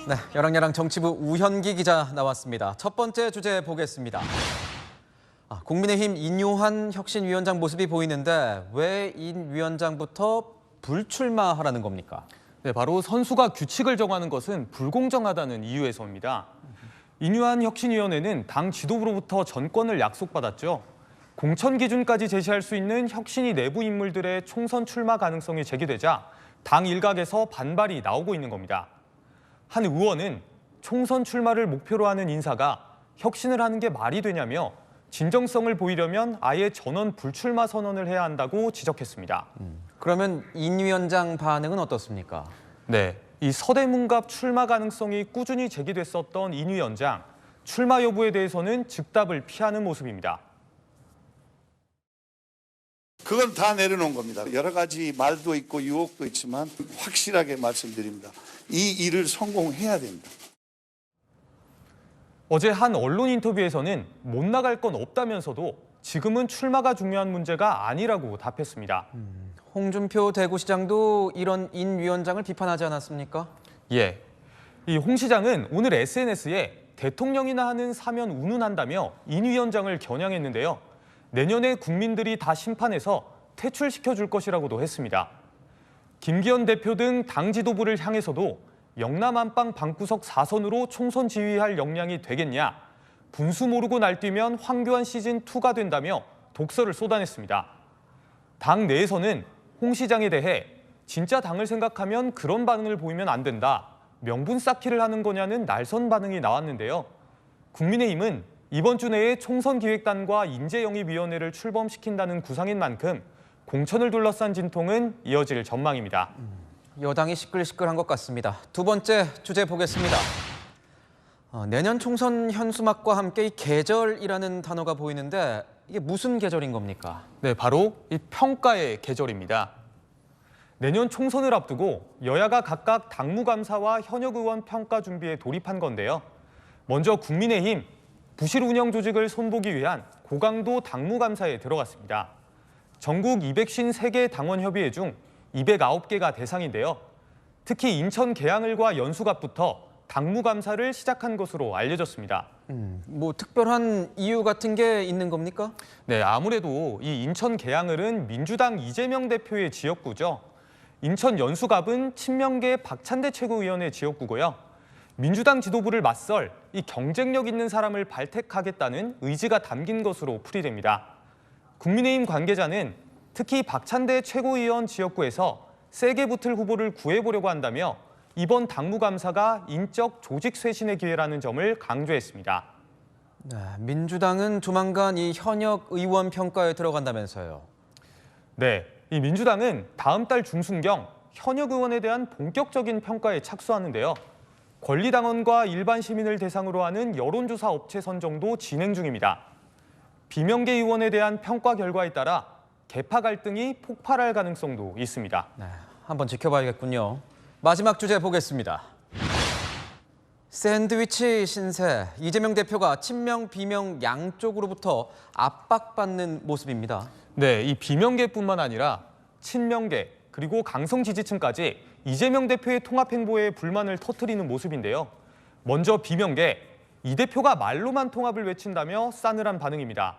네, 여랑야랑 정치부 우현기 기자 나왔습니다. 첫 번째 주제 보겠습니다. 국민의힘 인요한 혁신위원장 모습이 보이는데 왜 인 위원장부터 불출마하라는 겁니까? 네, 바로 선수가 규칙을 정하는 것은 불공정하다는 이유에서입니다. 인요한 혁신위원회는 당 지도부로부터 전권을 약속받았죠. 공천 기준까지 제시할 수 있는 혁신위 내부 인물들의 총선 출마 가능성이 제기되자 당 일각에서 반발이 나오고 있는 겁니다. 한 의원은 총선 출마를 목표로 하는 인사가 혁신을 하는 게 말이 되냐며 진정성을 보이려면 아예 전원 불출마 선언을 해야 한다고 지적했습니다. 그러면 인 위원장 반응은 어떻습니까? 네, 이 서대문갑 출마 가능성이 꾸준히 제기됐었던 인 위원장, 출마 여부에 대해서는 즉답을 피하는 모습입니다. 그건 다 내려놓은 겁니다. 여러 가지 말도 있고 유혹도 있지만 확실하게 말씀드립니다. 이 일을 성공해야 됩니다. 어제 한 언론 인터뷰에서는 못 나갈 건 없다면서도 지금은 출마가 중요한 문제가 아니라고 답했습니다. 홍준표 대구시장도 이런 인 위원장을 비판하지 않았습니까? 예, 이 홍 시장은 오늘 SNS에 대통령이나 하는 사면 운운한다며 인 위원장을 겨냥했는데요. 내년에 국민들이 다 심판해서 퇴출시켜줄 것이라고도 했습니다. 김기현 대표 등 당 지도부를 향해서도 영남 안방 방구석 4선으로 총선 지휘할 역량이 되겠냐, 분수 모르고 날뛰면 황교안 시즌2가 된다며 독설을 쏟아냈습니다. 당 내에서는 홍 시장에 대해 진짜 당을 생각하면 그런 반응을 보이면 안 된다, 명분 쌓기를 하는 거냐는 날선 반응이 나왔는데요. 국민의힘은 이번 주 내에 총선기획단과 인재영입위원회를 출범시킨다는 구상인 만큼 공천을 둘러싼 진통은 이어질 전망입니다. 여당이 시끌시끌한 것 같습니다. 두 번째 주제 보겠습니다. 내년 총선 현수막과 함께 이 계절이라는 단어가 보이는데 이게 무슨 계절인 겁니까? 네, 바로 이 평가의 계절입니다. 내년 총선을 앞두고 여야가 각각 당무감사와 현역 의원 평가 준비에 돌입한 건데요. 먼저 국민의힘, 부실 운영 조직을 손보기 위한 고강도 당무감사에 들어갔습니다. 전국 253개 당원협의회 중 209개가 대상인데요. 특히 인천 계양을과 연수갑부터 당무감사를 시작한 것으로 알려졌습니다. 뭐 특별한 이유 같은 게 있는 겁니까? 네, 아무래도 이 인천 계양을은 민주당 이재명 대표의 지역구죠. 인천 연수갑은 친명계 박찬대 최고위원의 지역구고요. 민주당 지도부를 맞설 이 경쟁력 있는 사람을 발택하겠다는 의지가 담긴 것으로 풀이됩니다. 국민의힘 관계자는 특히 박찬대 최고위원 지역구에서 세게 붙을 후보를 구해보려고 한다며 이번 당무감사가 인적 조직 쇄신의 기회라는 점을 강조했습니다. 네, 민주당은 조만간 이 현역 의원 평가에 들어간다면서요. 네, 이 민주당은 다음 달 중순경 현역 의원에 대한 본격적인 평가에 착수하는데요. 권리당원과 일반 시민을 대상으로 하는 여론조사 업체 선정도 진행 중입니다. 비명계 의원에 대한 평가 결과에 따라 계파 갈등이 폭발할 가능성도 있습니다. 네, 한번 지켜봐야겠군요. 마지막 주제 보겠습니다. 샌드위치 신세, 이재명 대표가 친명, 비명 양쪽으로부터 압박받는 모습입니다. 네, 이 비명계뿐만 아니라 친명계 그리고 강성 지지층까지 이재명 대표의 통합 행보에 불만을 터뜨리는 모습인데요. 먼저 비명계, 이 대표가 말로만 통합을 외친다며 싸늘한 반응입니다.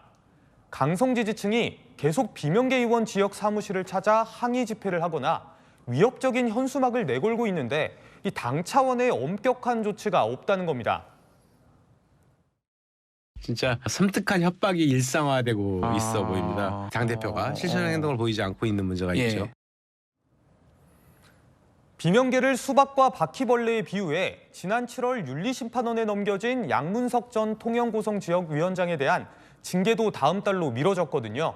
강성 지지층이 계속 비명계 의원 지역 사무실을 찾아 항의 집회를 하거나 위협적인 현수막을 내걸고 있는데 이 당 차원의 엄격한 조치가 없다는 겁니다. 진짜 섬뜩한 협박이 일상화되고 있어 보입니다. 당대표가 실천적 행동을 보이지 않고 있는 문제가 있죠. 비명계를 수박과 바퀴벌레에 비유해 지난 7월 윤리심판원에 넘겨진 양문석 전 통영고성지역위원장에 대한 징계도 다음 달로 미뤄졌거든요.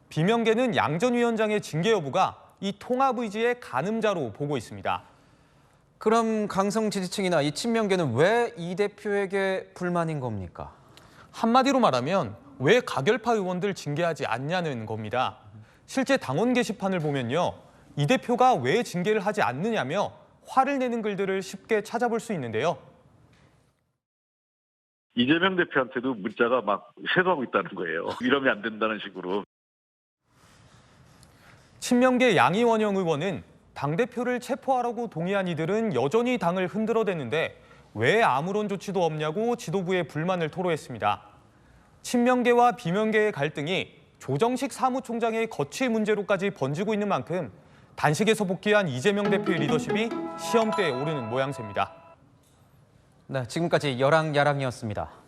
비명계는 양 전 위원장의 징계 여부가 이 통합 의지의 가늠자로 보고 있습니다. 그럼 강성 지지층이나 이 친명계는 왜 이 대표에게 불만인 겁니까? 한마디로 말하면 왜 가결파 의원들 징계하지 않냐는 겁니다. 실제 당원 게시판을 보면요, 이 대표가 왜 징계를 하지 않느냐며 화를 내는 글들을 쉽게 찾아볼 수 있는데요. 이재명 대표한테도 문자가 막 쇄도하고 있다는 거예요. 이러면 안 된다는 식으로. 친명계 양이원영 의원은 당대표를 체포하라고 동의한 이들은 여전히 당을 흔들어댔는데 왜 아무런 조치도 없냐고 지도부에 불만을 토로했습니다. 친명계와 비명계의 갈등이 조정식 사무총장의 거취 문제로까지 번지고 있는 만큼 단식에서 복귀한 이재명 대표의 리더십이 시험대에 오르는 모양새입니다. 네, 지금까지 열왕야랑이었습니다.